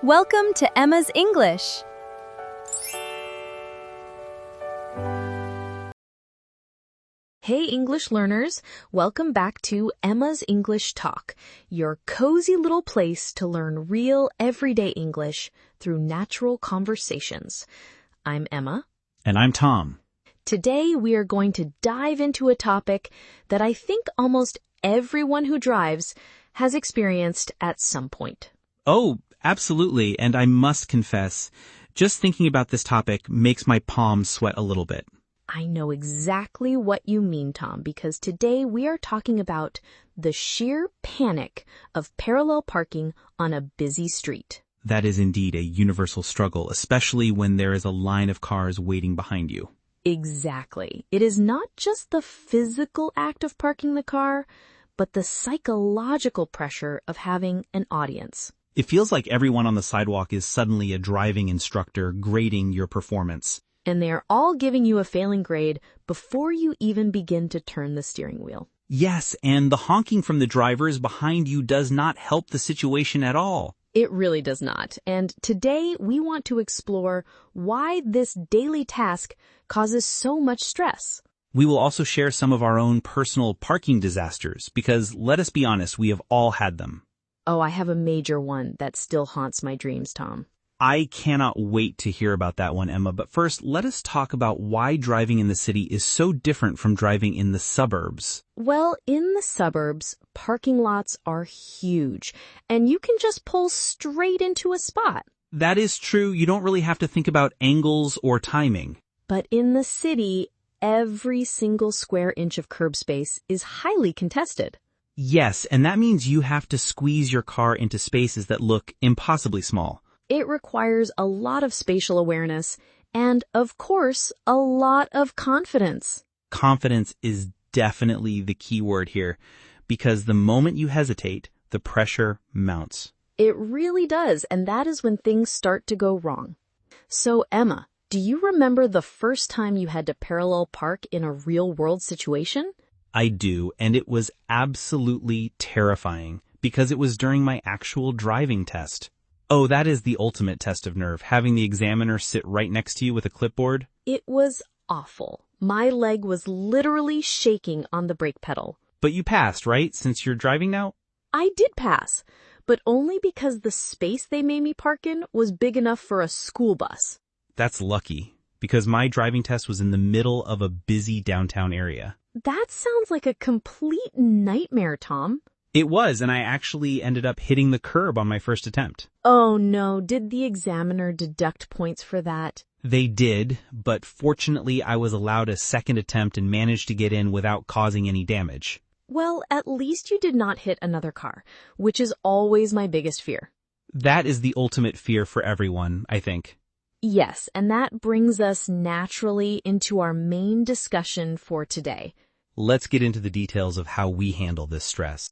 Welcome to Emma's English. Hey English learners, welcome back to Emma's English Talk, your cozy little place to learn real everyday English through natural conversations. I'm Emma. And I'm Tom. Today we are going to dive into a topic that I think almost everyone who drives has experienced at some point. Oh, absolutely. And I must confess, just thinking about this topic makes my palms sweat a little bit. I know exactly what you mean, Tom, because today we are talking about the sheer panic of parallel parking on a busy street. That is indeed a universal struggle, especially when there is a line of cars waiting behind you. Exactly. It is not just the physical act of parking the car, but the psychological pressure of having an audience. It feels like everyone on the sidewalk is suddenly a driving instructor grading your performance. And they are all giving you a failing grade before you even begin to turn the steering wheel. Yes, and the honking from the drivers behind you does not help the situation at all. It really does not. And today we want to explore why this daily task causes so much stress. We will also share some of our own personal parking disasters because, let us be honest, we have all had them. Oh, I have a major one that still haunts my dreams, Tom. I cannot wait to hear about that one, Emma. But first, let us talk about why driving in the city is so different from driving in the suburbs. Well, in the suburbs, parking lots are huge, and you can just pull straight into a spot. That is true. You don't really have to think about angles or timing. But in the city, every single square inch of curb space is highly contested. Yes, and that means you have to squeeze your car into spaces that look impossibly small. It requires a lot of spatial awareness and, of course, a lot of confidence. Confidence is definitely the key word here, because the moment you hesitate, the pressure mounts. It really does, and that is when things start to go wrong. So, Emma, do you remember the first time you had to parallel park in a real-world situation? I do, and it was absolutely terrifying, because it was during my actual driving test. Oh, that is the ultimate test of nerve, having the examiner sit right next to you with a clipboard. It was awful. My leg was literally shaking on the brake pedal. But you passed, right, since you're driving now? I did pass, but only because the space they made me park in was big enough for a school bus. That's lucky, because my driving test was in the middle of a busy downtown area. That sounds like a complete nightmare, Tom. It was, and I actually ended up hitting the curb on my first attempt. Oh no, did the examiner deduct points for that? They did, but fortunately I was allowed a second attempt and managed to get in without causing any damage. Well, at least you did not hit another car, which is always my biggest fear. That is the ultimate fear for everyone, I think. Yes, and that brings us naturally into our main discussion for today. Let's get into the details of how we handle this stress.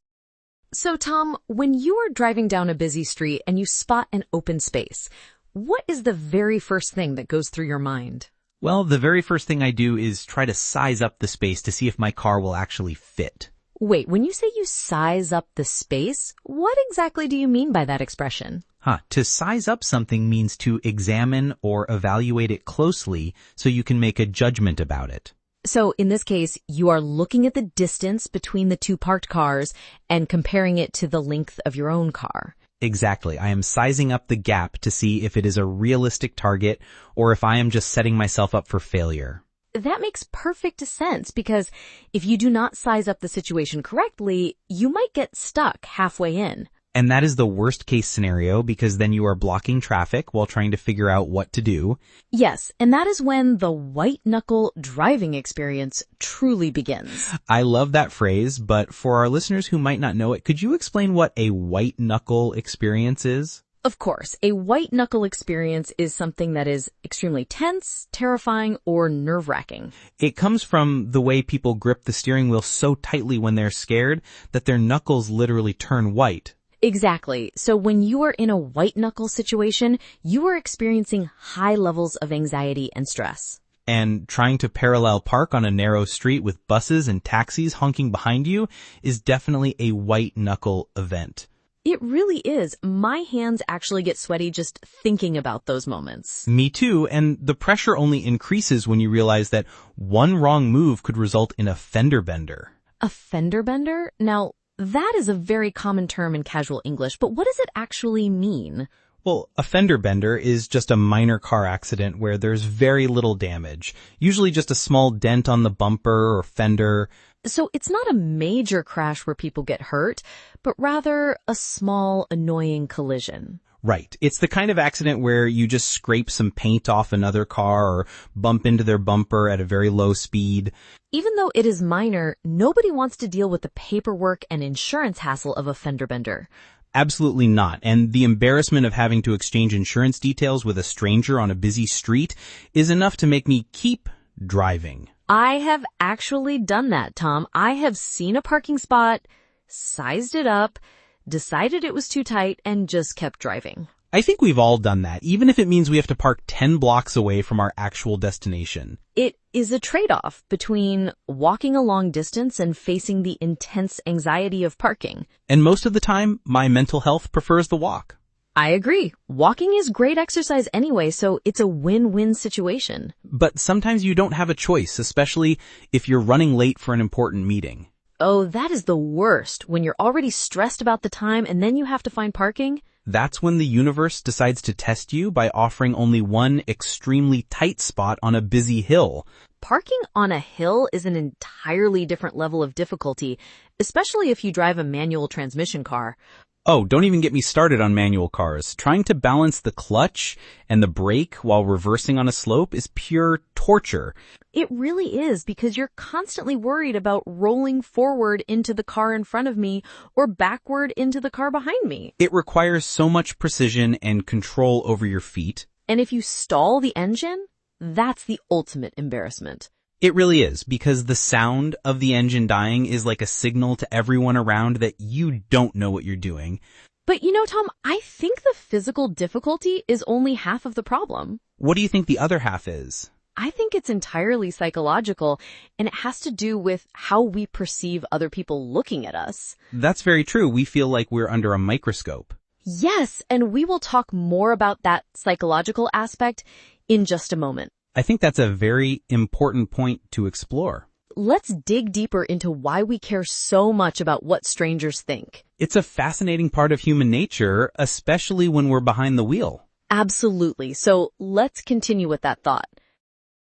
So, Tom, when you are driving down a busy street and you spot an open space, what is the very first thing that goes through your mind? Well, the very first thing I do is try to size up the space to see if my car will actually fit. Wait, when you say you size up the space, what exactly do you mean by that expression? To size up something means to examine or evaluate it closely so you can make a judgment about it. So in this case, you are looking at the distance between the two parked cars and comparing it to the length of your own car. Exactly. I am sizing up the gap to see if it is a realistic target or if I am just setting myself up for failure. That makes perfect sense because if you do not size up the situation correctly, you might get stuck halfway in. And that is the worst case scenario because then you are blocking traffic while trying to figure out what to do. Yes, and that is when the white-knuckle driving experience truly begins. I love that phrase, but for our listeners who might not know it, could you explain what a white-knuckle experience is? Of course, a white-knuckle experience is something that is extremely tense, terrifying, or nerve-wracking. It comes from the way people grip the steering wheel so tightly when they're scared that their knuckles literally turn white. Exactly. So when you are in a white-knuckle situation, you are experiencing high levels of anxiety and stress. And trying to parallel park on a narrow street with buses and taxis honking behind you is definitely a white-knuckle event. It really is. My hands actually get sweaty just thinking about those moments. Me too, and the pressure only increases when you realize that one wrong move could result in a fender bender. A fender bender? Now, that is a very common term in casual English, but what does it actually mean? Well, a fender bender is just a minor car accident where there's very little damage, usually just a small dent on the bumper or fender. So it's not a major crash where people get hurt, but rather a small, annoying collision. Right. It's the kind of accident where you just scrape some paint off another car or bump into their bumper at a very low speed. Even though it is minor, nobody wants to deal with the paperwork and insurance hassle of a fender bender. Absolutely not. And the embarrassment of having to exchange insurance details with a stranger on a busy street is enough to make me keep driving. I have actually done that, Tom. I have seen a parking spot, sized it up, decided it was too tight, and just kept driving. I think we've all done that, even if it means we have to park 10 blocks away from our actual destination. It is a trade-off between walking a long distance and facing the intense anxiety of parking. And most of the time, my mental health prefers the walk. I agree. Walking is great exercise anyway, so it's a win-win situation. But sometimes you don't have a choice, especially if you're running late for an important meeting. Oh, that is the worst, when you're already stressed about the time and then you have to find parking. That's when the universe decides to test you by offering only one extremely tight spot on a busy hill. Parking on a hill is an entirely different level of difficulty, especially if you drive a manual transmission car. Oh, don't even get me started on manual cars. Trying to balance the clutch and the brake while reversing on a slope is pure torture. It really is, because you're constantly worried about rolling forward into the car in front of me or backward into the car behind me. It requires so much precision and control over your feet. And if you stall the engine, that's the ultimate embarrassment. It really is, because the sound of the engine dying is like a signal to everyone around that you don't know what you're doing. But you know, Tom, I think the physical difficulty is only half of the problem. What do you think the other half is? I think it's entirely psychological, and it has to do with how we perceive other people looking at us. That's very true. We feel like we're under a microscope. Yes, and we will talk more about that psychological aspect in just a moment. I think that's a very important point to explore. Let's dig deeper into why we care so much about what strangers think. It's a fascinating part of human nature, especially when we're behind the wheel. Absolutely. So let's continue with that thought.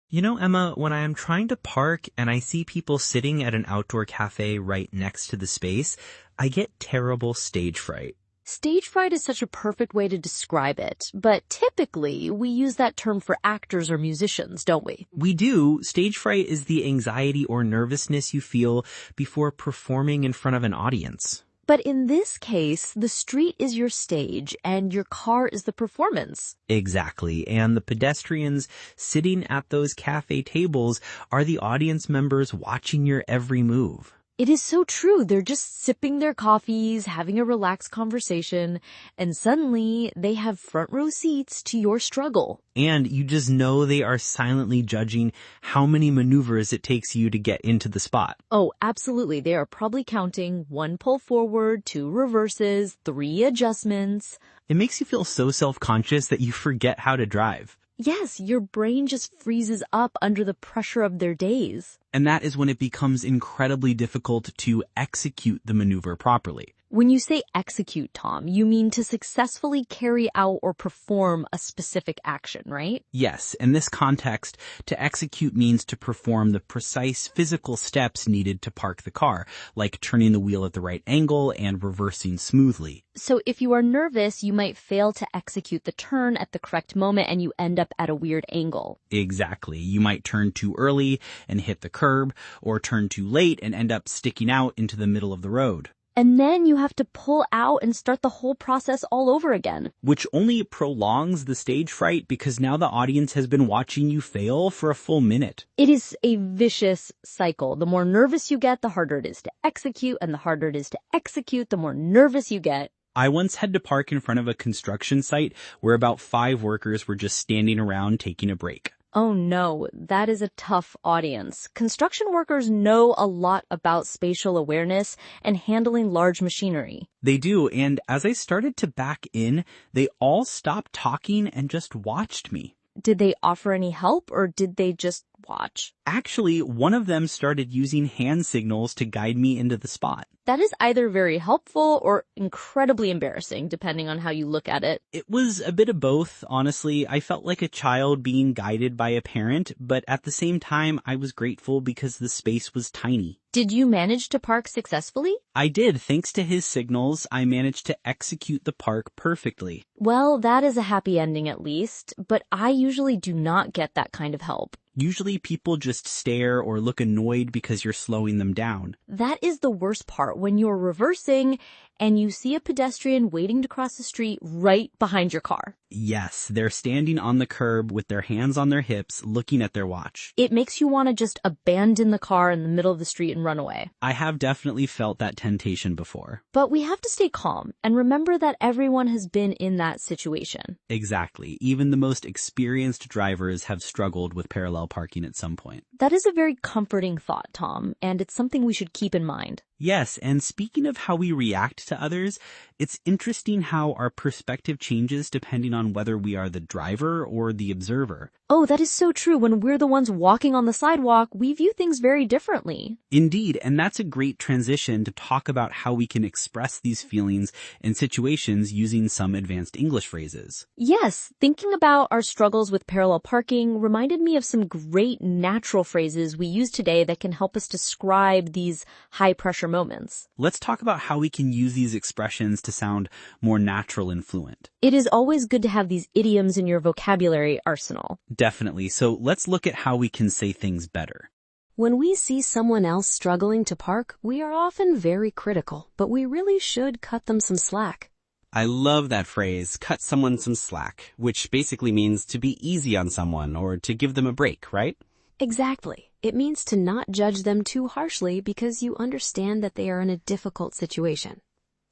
You know, Emma, when I am trying to park and I see people sitting at an outdoor cafe right next to the space, I get terrible stage fright. Stage fright is such a perfect way to describe it, but typically we use that term for actors or musicians, don't we? We do. Stage fright is the anxiety or nervousness you feel before performing in front of an audience. But in this case, the street is your stage and your car is the performance. Exactly. And the pedestrians sitting at those cafe tables are the audience members watching your every move. It is so true. They're just sipping their coffees, having a relaxed conversation, and suddenly they have front row seats to your struggle. And you just know they are silently judging how many maneuvers it takes you to get into the spot. Oh, absolutely. They are probably counting 1 pull forward, 2 reverses, 3 adjustments. It makes you feel so self-conscious that you forget how to drive. Yes, your brain just freezes up under the pressure of their days. And that is when it becomes incredibly difficult to execute the maneuver properly. When you say execute, Tom, you mean to successfully carry out or perform a specific action, right? Yes, in this context, to execute means to perform the precise physical steps needed to park the car, like turning the wheel at the right angle and reversing smoothly. So if you are nervous, you might fail to execute the turn at the correct moment and you end up at a weird angle. Exactly. You might turn too early and hit the curb, or turn too late and end up sticking out into the middle of the road. And then you have to pull out and start the whole process all over again. Which only prolongs the stage fright because now the audience has been watching you fail for a full minute. It is a vicious cycle. The more nervous you get, the harder it is to execute, and the harder it is to execute, the more nervous you get. I once had to park in front of a construction site where about 5 workers were just standing around taking a break. Oh no, that is a tough audience. Construction workers know a lot about spatial awareness and handling large machinery. They do, and as I started to back in, they all stopped talking and just watched me. Did they offer any help or did they just watch? Actually, one of them started using hand signals to guide me into the spot. That is either very helpful or incredibly embarrassing, depending on how you look at it. It was a bit of both, honestly. I felt like a child being guided by a parent, but at the same time, I was grateful because the space was tiny. Did you manage to park successfully? I did. Thanks to his signals, I managed to execute the park perfectly. Well, that is a happy ending at least, but I usually do not get that kind of help. Usually people just stare or look annoyed because you're slowing them down. That is the worst part, when you're reversing and you see a pedestrian waiting to cross the street right behind your car. Yes, they're standing on the curb with their hands on their hips, looking at their watch. It makes you want to just abandon the car in the middle of the street and run away. I have definitely felt that temptation before. But we have to stay calm and remember that everyone has been in that situation. Exactly. Even the most experienced drivers have struggled with parallel parking at some point. That is a very comforting thought, Tom, and it's something we should keep in mind. Yes, and speaking of how we react to others, it's interesting how our perspective changes depending on whether we are the driver or the observer. Oh, that is so true. When we're the ones walking on the sidewalk, we view things very differently. Indeed, and that's a great transition to talk about how we can express these feelings in situations using some advanced English phrases. Yes, thinking about our struggles with parallel parking reminded me of some great natural phrases we use today that can help us describe these high-pressure moments. Let's talk about how we can use these expressions to sound more natural and fluent. It is always good to have these idioms in your vocabulary arsenal. Definitely. So let's look at how we can say things better. When we see someone else struggling to park, we are often very critical, but we really should cut them some slack. I love that phrase, cut someone some slack, which basically means to be easy on someone or to give them a break, right? Exactly. It means to not judge them too harshly because you understand that they are in a difficult situation.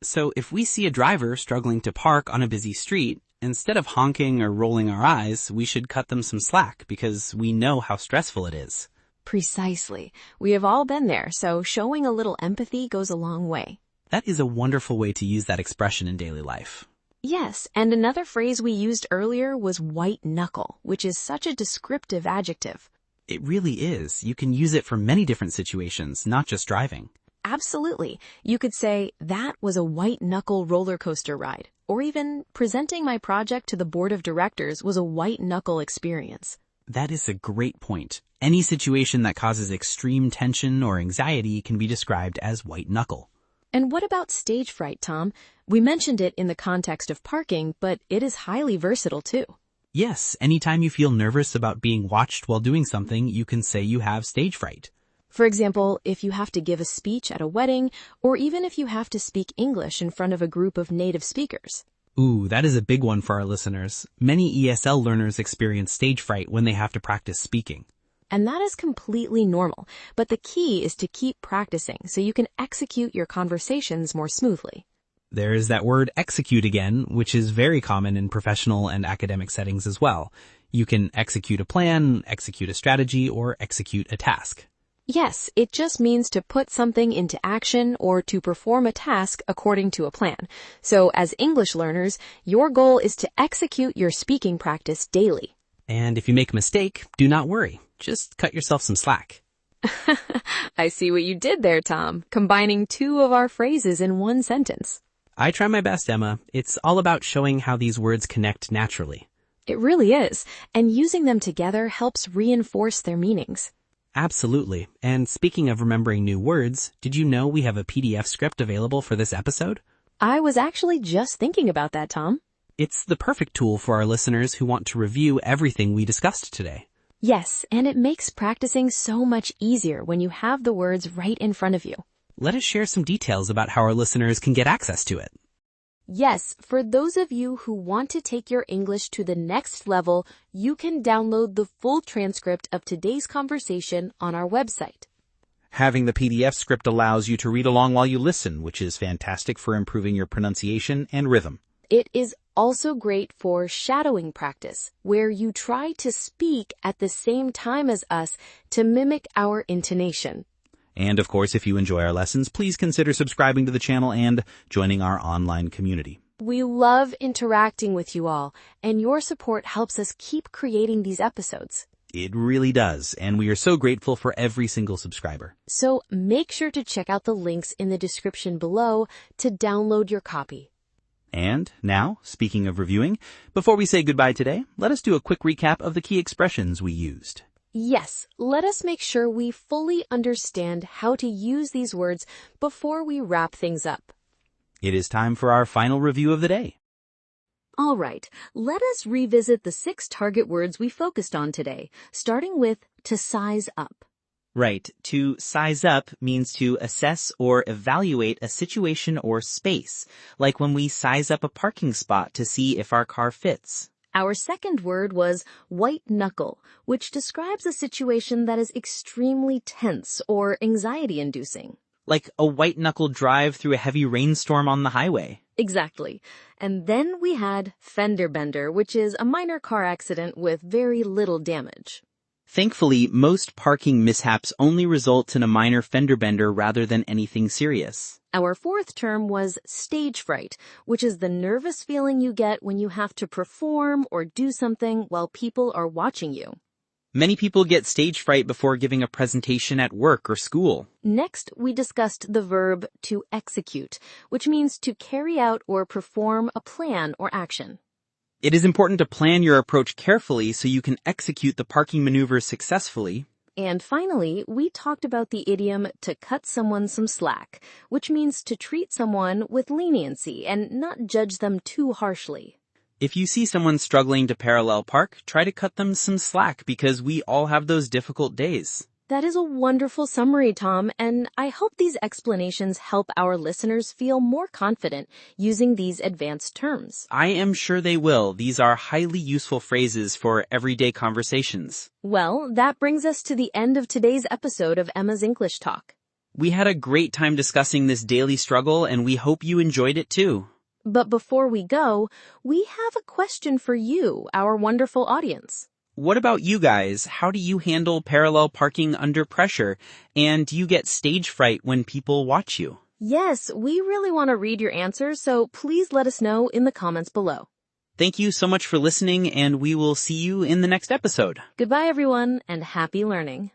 So if we see a driver struggling to park on a busy street, instead of honking or rolling our eyes, we should cut them some slack because we know how stressful it is. Precisely. We have all been there, so showing a little empathy goes a long way. That is a wonderful way to use that expression in daily life. Yes, and another phrase we used earlier was white knuckle, which is such a descriptive adjective. It really is. You can use it for many different situations, not just driving. Absolutely. You could say, that was a white knuckle roller coaster ride. Or even, presenting my project to the board of directors was a white knuckle experience. That is a great point. Any situation that causes extreme tension or anxiety can be described as white knuckle. And what about stage fright, Tom? We mentioned it in the context of parking, but it is highly versatile too. Yes, anytime you feel nervous about being watched while doing something, you can say you have stage fright. For example, if you have to give a speech at a wedding, or even if you have to speak English in front of a group of native speakers. Ooh, that is a big one for our listeners. Many ESL learners experience stage fright when they have to practice speaking. And that is completely normal, but the key is to keep practicing so you can execute your conversations more smoothly. There is that word execute again, which is very common in professional and academic settings as well. You can execute a plan, execute a strategy, or execute a task. Yes, it just means to put something into action or to perform a task according to a plan. So as English learners, your goal is to execute your speaking practice daily. And if you make a mistake, do not worry. Just cut yourself some slack. I see what you did there, Tom, combining two of our phrases in one sentence. I try my best, Emma. It's all about showing how these words connect naturally. It really is, and using them together helps reinforce their meanings. Absolutely. And speaking of remembering new words, did you know we have a PDF script available for this episode? I was actually just thinking about that, Tom. It's the perfect tool for our listeners who want to review everything we discussed today. Yes, and it makes practicing so much easier when you have the words right in front of you. Let us share some details about how our listeners can get access to it. Yes, for those of you who want to take your English to the next level, you can download the full transcript of today's conversation on our website. Having the PDF script allows you to read along while you listen, which is fantastic for improving your pronunciation and rhythm. It is also great for shadowing practice, where you try to speak at the same time as us to mimic our intonation. And of course, if you enjoy our lessons, please consider subscribing to the channel and joining our online community. We love interacting with you all, and your support helps us keep creating these episodes. It really does, and we are so grateful for every single subscriber. So make sure to check out the links in the description below to download your copy. And now, speaking of reviewing, before we say goodbye today, let us do a quick recap of the key expressions we used. Yes, let us make sure we fully understand how to use these words before we wrap things up. It is time for our final review of the day. All right, let us revisit the 6 target words we focused on today, starting with to size up. Right. To size up means to assess or evaluate a situation or space, like when we size up a parking spot to see if our car fits. Our second word was white knuckle, which describes a situation that is extremely tense or anxiety-inducing. Like a white-knuckle drive through a heavy rainstorm on the highway. Exactly. And then we had fender bender, which is a minor car accident with very little damage. Thankfully, most parking mishaps only result in a minor fender bender rather than anything serious. Our fourth term was stage fright, which is the nervous feeling you get when you have to perform or do something while people are watching you. Many people get stage fright before giving a presentation at work or school. Next, we discussed the verb to execute, which means to carry out or perform a plan or action. It is important to plan your approach carefully so you can execute the parking maneuvers successfully. And finally, we talked about the idiom to cut someone some slack, which means to treat someone with leniency and not judge them too harshly. If you see someone struggling to parallel park, try to cut them some slack because we all have those difficult days. That is a wonderful summary, Tom, and I hope these explanations help our listeners feel more confident using these advanced terms. I am sure they will. These are highly useful phrases for everyday conversations. Well, that brings us to the end of today's episode of Emma's English Talk. We had a great time discussing this daily struggle, and we hope you enjoyed it too. But before we go, we have a question for you, our wonderful audience. What about you guys? How do you handle parallel parking under pressure? And do you get stage fright when people watch you? Yes, we really want to read your answers, so please let us know in the comments below. Thank you so much for listening, and we will see you in the next episode. Goodbye, everyone, and happy learning.